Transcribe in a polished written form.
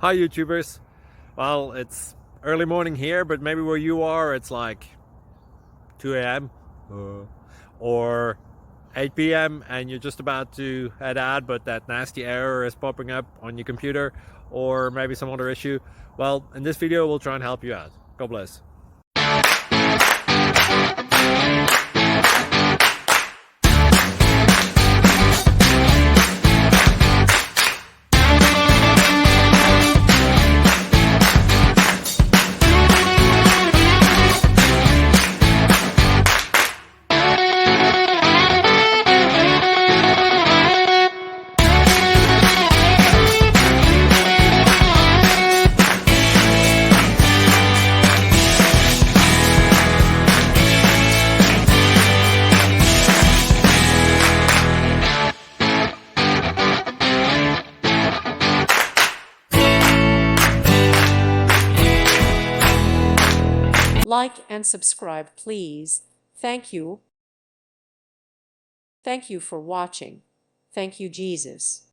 Hi YouTubers. Well, it's early morning here, but maybe where you are it's like 2 a.m. or 8 p.m. and you're just about to head out, but that nasty error is popping up on your computer, or maybe some other issue. Well, in this video we'll try and help you out. God bless. Like and subscribe, please. Thank you. Thank you for watching. Thank you, Jesus.